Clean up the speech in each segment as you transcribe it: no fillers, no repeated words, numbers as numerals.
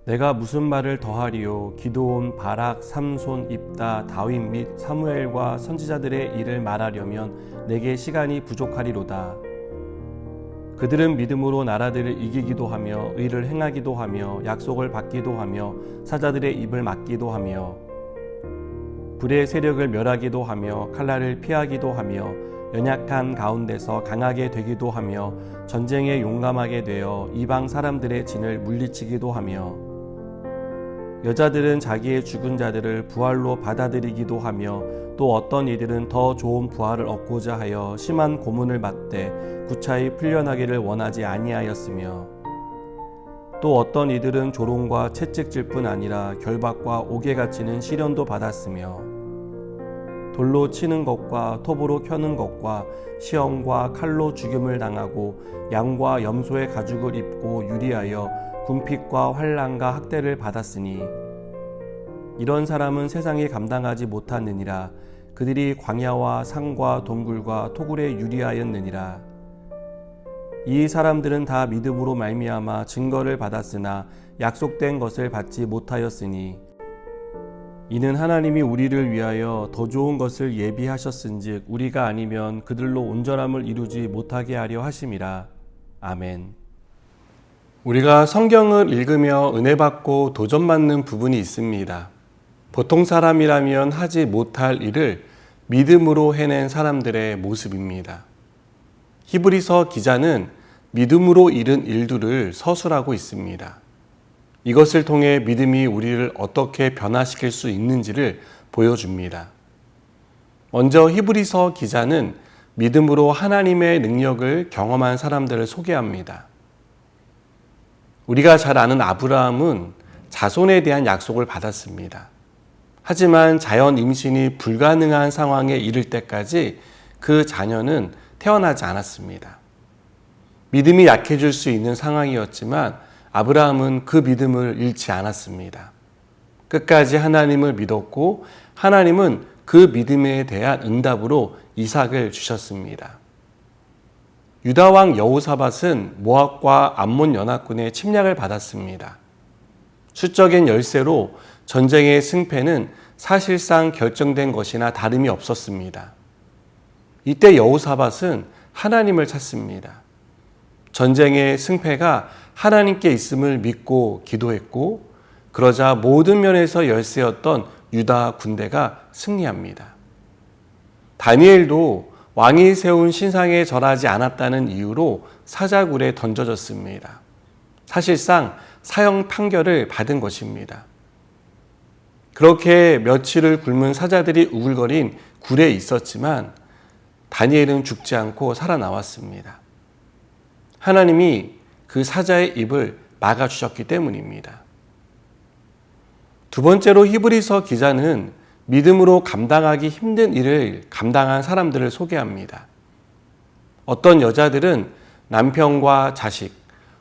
내가 무슨 말을 더하리요? 기드온, 바락, 삼손, 입다, 다윗 및 사무엘과 선지자들의 일을 말하려면 내게 시간이 부족하리로다. 그들은 믿음으로 나라들을 이기기도 하며 의를 행하기도 하며 약속을 받기도 하며 사자들의 입을 막기도 하며 불의 세력을 멸하기도 하며 칼날을 피하기도 하며 연약한 가운데서 강하게 되기도 하며 전쟁에 용감하게 되어 이방 사람들의 진을 물리치기도 하며 여자들은 자기의 죽은 자들을 부활로 받아들이기도 하며 또 어떤 이들은 더 좋은 부활을 얻고자 하여 심한 고문을 받되 구차히 풀려나기를 원하지 아니하였으며 또 어떤 이들은 조롱과 채찍질 뿐 아니라 결박과 옥에 갇히는 시련도 받았으며 돌로 치는 것과 톱으로 켜는 것과 시험과 칼로 죽임을 당하고 양과 염소의 가죽을 입고 유리하여 군핍과 환난과 학대를 받았으니 이런 사람은 세상이 감당하지 못하느니라. 그들이 광야와 산과 동굴과 토굴에 유리하였느니라. 이 사람들은 다 믿음으로 말미암아 증거를 받았으나 약속된 것을 받지 못하였으니 이는 하나님이 우리를 위하여 더 좋은 것을 예비하셨은즉 우리가 아니면 그들로 온전함을 이루지 못하게 하려 하심이라. 아멘. 우리가 성경을 읽으며 은혜 받고 도전받는 부분이 있습니다. 보통 사람이라면 하지 못할 일을 믿음으로 해낸 사람들의 모습입니다. 히브리서 기자는 믿음으로 이룬 일들을 서술하고 있습니다. 이것을 통해 믿음이 우리를 어떻게 변화시킬 수 있는지를 보여줍니다. 먼저 히브리서 기자는 믿음으로 하나님의 능력을 경험한 사람들을 소개합니다. 우리가 잘 아는 아브라함은 자손에 대한 약속을 받았습니다. 하지만 자연 임신이 불가능한 상황에 이를 때까지 그 자녀는 태어나지 않았습니다. 믿음이 약해질 수 있는 상황이었지만 아브라함은 그 믿음을 잃지 않았습니다. 끝까지 하나님을 믿었고 하나님은 그 믿음에 대한 응답으로 이삭을 주셨습니다. 유다 왕 여호사밧은 모압과 암몬 연합군의 침략을 받았습니다. 수적인 열세로 전쟁의 승패는 사실상 결정된 것이나 다름이 없었습니다. 이때 여호사밧은 하나님을 찾습니다. 전쟁의 승패가 하나님께 있음을 믿고 기도했고 그러자 모든 면에서 열세였던 유다 군대가 승리합니다. 다니엘도 왕이 세운 신상에 절하지 않았다는 이유로 사자굴에 던져졌습니다. 사실상 사형 판결을 받은 것입니다. 그렇게 며칠을 굶은 사자들이 우글거린 굴에 있었지만 다니엘은 죽지 않고 살아나왔습니다. 하나님이 그 사자의 입을 막아주셨기 때문입니다. 두 번째로 히브리서 기자는 믿음으로 감당하기 힘든 일을 감당한 사람들을 소개합니다. 어떤 여자들은 남편과 자식,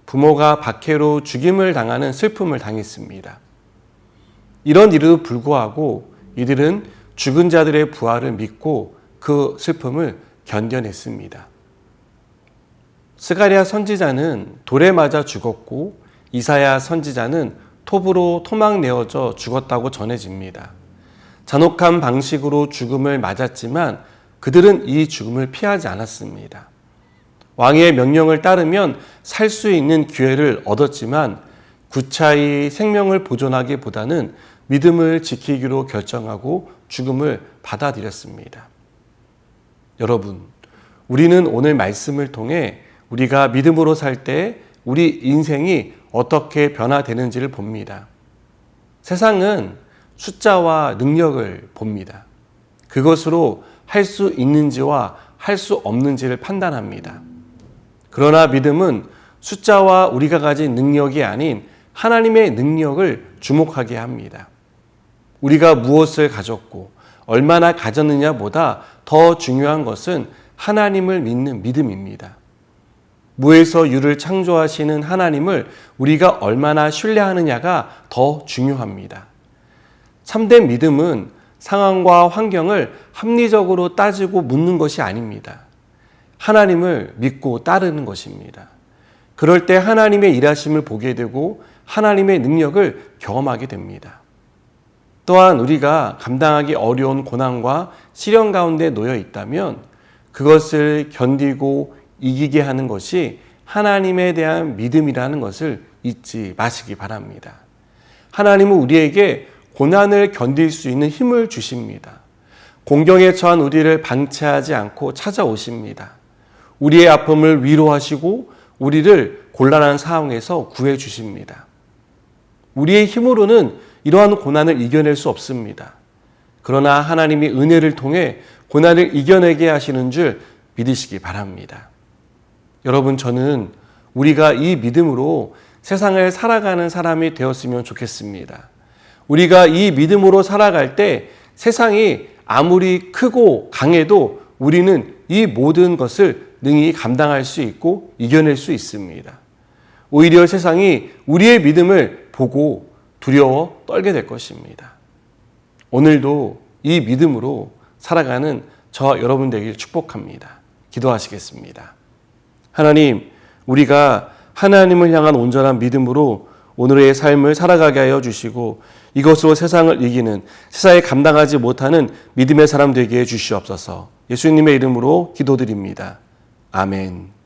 부모가 박해로 죽임을 당하는 슬픔을 당했습니다. 이런 일에도 불구하고 이들은 죽은 자들의 부활을 믿고 그 슬픔을 견뎌냈습니다. 스가랴 선지자는 돌에 맞아 죽었고 이사야 선지자는 톱으로 토막 내어져 죽었다고 전해집니다. 잔혹한 방식으로 죽음을 맞았지만 그들은 이 죽음을 피하지 않았습니다. 왕의 명령을 따르면 살 수 있는 기회를 얻었지만 구차히 생명을 보존하기보다는 믿음을 지키기로 결정하고 죽음을 받아들였습니다. 여러분, 우리는 오늘 말씀을 통해 우리가 믿음으로 살 때 우리 인생이 어떻게 변화되는지를 봅니다. 세상은 숫자와 능력을 봅니다. 그것으로 할 수 있는지와 할 수 없는지를 판단합니다. 그러나 믿음은 숫자와 우리가 가진 능력이 아닌 하나님의 능력을 주목하게 합니다. 우리가 무엇을 가졌고 얼마나 가졌느냐보다 더 중요한 것은 하나님을 믿는 믿음입니다. 무에서 유를 창조하시는 하나님을 우리가 얼마나 신뢰하느냐가 더 중요합니다. 참된 믿음은 상황과 환경을 합리적으로 따지고 묻는 것이 아닙니다. 하나님을 믿고 따르는 것입니다. 그럴 때 하나님의 일하심을 보게 되고 하나님의 능력을 경험하게 됩니다. 또한 우리가 감당하기 어려운 고난과 시련 가운데 놓여 있다면 그것을 견디고 이기게 하는 것이 하나님에 대한 믿음이라는 것을 잊지 마시기 바랍니다. 하나님은 우리에게 고난을 견딜 수 있는 힘을 주십니다. 공경에 처한 우리를 방치하지 않고 찾아오십니다. 우리의 아픔을 위로하시고 우리를 곤란한 상황에서 구해 주십니다. 우리의 힘으로는 이러한 고난을 이겨낼 수 없습니다. 그러나 하나님이 은혜를 통해 고난을 이겨내게 하시는 줄 믿으시기 바랍니다. 여러분, 저는 우리가 이 믿음으로 세상을 살아가는 사람이 되었으면 좋겠습니다. 우리가 이 믿음으로 살아갈 때 세상이 아무리 크고 강해도 우리는 이 모든 것을 능히 감당할 수 있고 이겨낼 수 있습니다. 오히려 세상이 우리의 믿음을 보고 두려워 떨게 될 것입니다. 오늘도 이 믿음으로 살아가는 저와 여러분 되길 축복합니다. 기도하시겠습니다. 하나님, 우리가 하나님을 향한 온전한 믿음으로 오늘의 삶을 살아가게 하여 주시고 이것으로 세상을 이기는, 세상에 감당하지 못하는 믿음의 사람 되게 해 주시옵소서. 예수님의 이름으로 기도드립니다. 아멘.